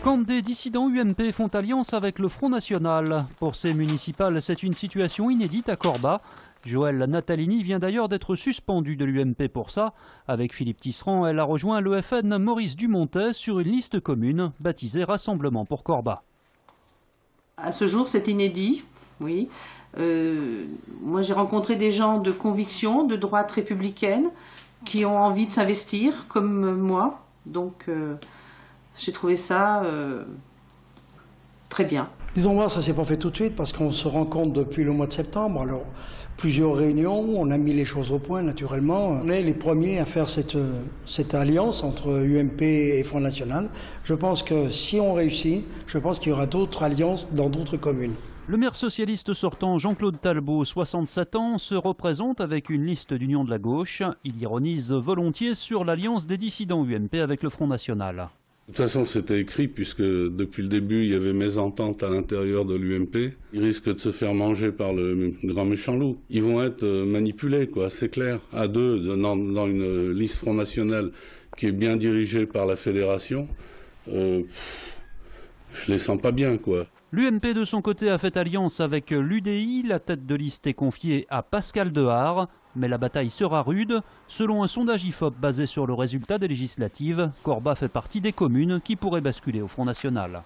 Quand des dissidents UMP font alliance avec le Front National. Pour ces municipales, c'est une situation inédite à Corba. Joëlle Natalini vient d'ailleurs d'être suspendue de l'UMP pour ça. Avec Philippe Tisserand, elle a rejoint le FN Maurice Dumontet sur une liste commune baptisée Rassemblement pour Corba. À ce jour, c'est inédit, oui. Moi, j'ai rencontré des gens de conviction, de droite républicaine, qui ont envie de s'investir, comme moi. Donc, j'ai trouvé ça très bien. Disons moi, ça s'est pas fait tout de suite parce qu'on se rencontre depuis le mois de septembre. Alors, plusieurs réunions, on a mis les choses au point naturellement. On est les premiers à faire cette alliance entre UMP et Front National. Je pense que si on réussit, je pense qu'il y aura d'autres alliances dans d'autres communes. Le maire socialiste sortant Jean-Claude Talbot, 67 ans, se représente avec une liste d'union de la gauche. Il ironise volontiers sur l'alliance des dissidents UMP avec le Front National. De toute façon, c'était écrit puisque depuis le début, il y avait mésentente à l'intérieur de l'UMP. Ils risquent de se faire manger par le grand méchant loup. Ils vont être manipulés, quoi, c'est clair. À deux, dans une liste Front National qui est bien dirigée par la fédération, je les sens pas bien, quoi. L'UMP de son côté a fait alliance avec l'UDI. La tête de liste est confiée à Pascal Dehar. Mais la bataille sera rude. Selon un sondage IFOP basé sur le résultat des législatives, Corba fait partie des communes qui pourraient basculer au Front National.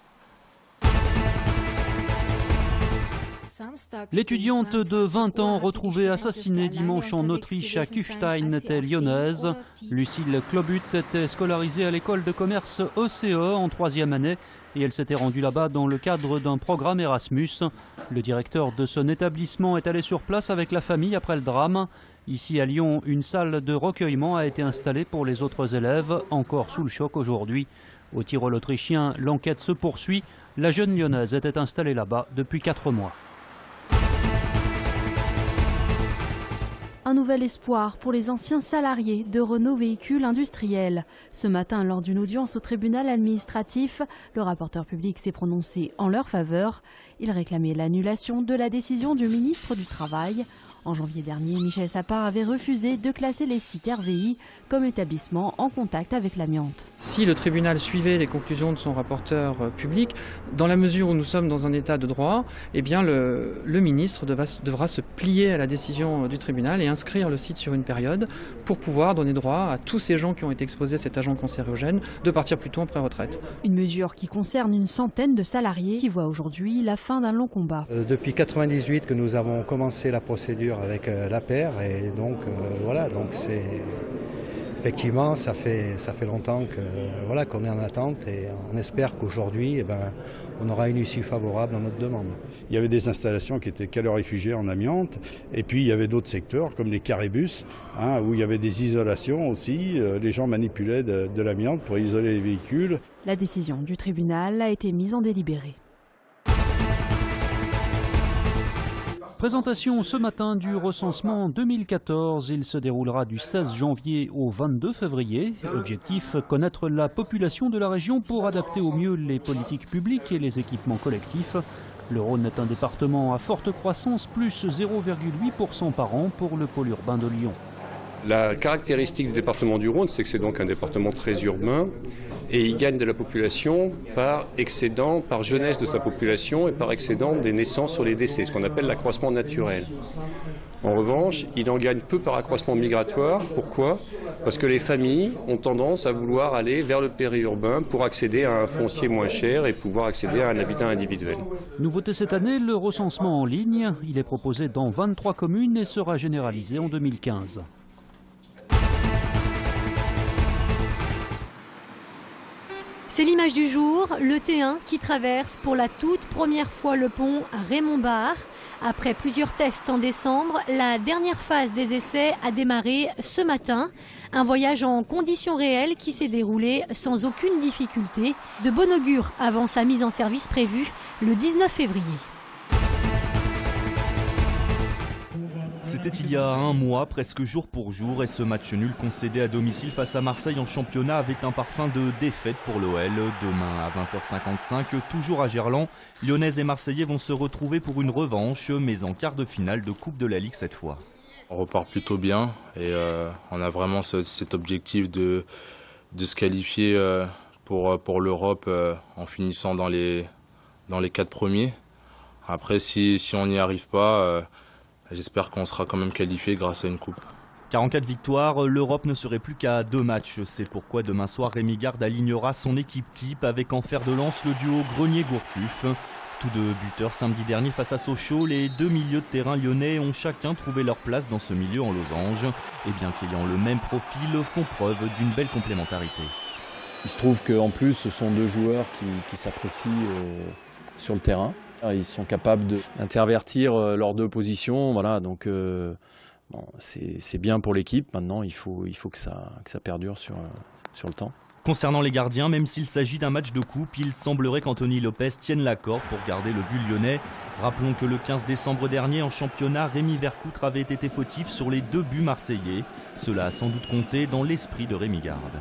L'étudiante de 20 ans retrouvée assassinée dimanche en Autriche à Kufstein était lyonnaise. Lucille Klobut était scolarisée à l'école de commerce ECE en 3e année et elle s'était rendue là-bas dans le cadre d'un programme Erasmus. Le directeur de son établissement est allé sur place avec la famille après le drame. Ici à Lyon, une salle de recueillement a été installée pour les autres élèves, encore sous le choc aujourd'hui. Au Tyrol autrichien, l'enquête se poursuit. La jeune lyonnaise était installée là-bas depuis 4 mois. Un nouvel espoir pour les anciens salariés de Renault Véhicules Industriels. Ce matin, lors d'une audience au tribunal administratif, le rapporteur public s'est prononcé en leur faveur. Il réclamait l'annulation de la décision du ministre du Travail. En janvier dernier, Michel Sapin avait refusé de classer les sites RVI comme établissement en contact avec l'amiante. Si le tribunal suivait les conclusions de son rapporteur public, dans la mesure où nous sommes dans un état de droit, eh bien le ministre devra se plier à la décision du tribunal et inscrire le site sur une période pour pouvoir donner droit à tous ces gens qui ont été exposés à cet agent cancérogène de partir plus tôt en pré-retraite. Une mesure qui concerne une centaine de salariés qui voient aujourd'hui la fin d'un long combat. Depuis 1998 que nous avons commencé la procédure avec l'APER et donc voilà, donc c'est effectivement ça fait longtemps que voilà qu'on est en attente et on espère qu'aujourd'hui on aura une issue favorable à notre demande. Il y avait des installations qui étaient calorifugées en amiante et puis il y avait d'autres secteurs comme les carrébus où il y avait des isolations aussi, les gens manipulaient de l'amiante pour isoler les véhicules. La décision du tribunal a été mise en délibéré. Présentation ce matin du recensement 2014. Il se déroulera du 16 janvier au 22 février. Objectif, connaître la population de la région pour adapter au mieux les politiques publiques et les équipements collectifs. Le Rhône est un département à forte croissance, plus 0,8% par an pour le pôle urbain de Lyon. La caractéristique du département du Rhône, c'est que c'est donc un département très urbain et il gagne de la population par excédent, par jeunesse de sa population et par excédent des naissances sur les décès, ce qu'on appelle l'accroissement naturel. En revanche, il en gagne peu par accroissement migratoire. Pourquoi ? Parce que les familles ont tendance à vouloir aller vers le périurbain pour accéder à un foncier moins cher et pouvoir accéder à un habitat individuel. Nouveauté cette année, le recensement en ligne. Il est proposé dans 23 communes et sera généralisé en 2015. C'est l'image du jour, le T1 qui traverse pour la toute première fois le pont Raymond Barre. Après plusieurs tests en décembre, la dernière phase des essais a démarré ce matin. Un voyage en conditions réelles qui s'est déroulé sans aucune difficulté. De bon augure avant sa mise en service prévue le 19 février. C'était il y a un mois, presque jour pour jour, et ce match nul concédé à domicile face à Marseille en championnat avait un parfum de défaite pour l'OL. Demain à 20h55, toujours à Gerland, Lyonnais et Marseillais vont se retrouver pour une revanche, mais en quart de finale de Coupe de la Ligue cette fois. On repart plutôt bien et on a vraiment cet objectif de se qualifier pour l'Europe en finissant dans les 4 premiers. Après, si on n'y arrive pas, j'espère qu'on sera quand même qualifié grâce à une coupe. 44 victoires, l'Europe ne serait plus qu'à 2 matchs. C'est pourquoi demain soir, Rémi Garde alignera son équipe type avec en fer de lance le duo Grenier-Gourcuff. Tous deux buteurs samedi dernier face à Sochaux, les 2 milieux de terrain lyonnais ont chacun trouvé leur place dans ce milieu en losange. Et bien qu'ayant le même profil, font preuve d'une belle complémentarité. Il se trouve qu'en plus, ce sont 2 joueurs qui s'apprécient sur le terrain. Ils sont capables d'intervertir leurs 2 positions. Voilà, donc bon, c'est bien pour l'équipe. Maintenant, il faut que ça perdure sur le temps. Concernant les gardiens, même s'il s'agit d'un match de coupe, il semblerait qu'Anthony Lopez tienne la corde pour garder le but lyonnais. Rappelons que le 15 décembre dernier, en championnat, Rémi Vercoutre avait été fautif sur les 2 buts marseillais. Cela a sans doute compté dans l'esprit de Rémi Garde.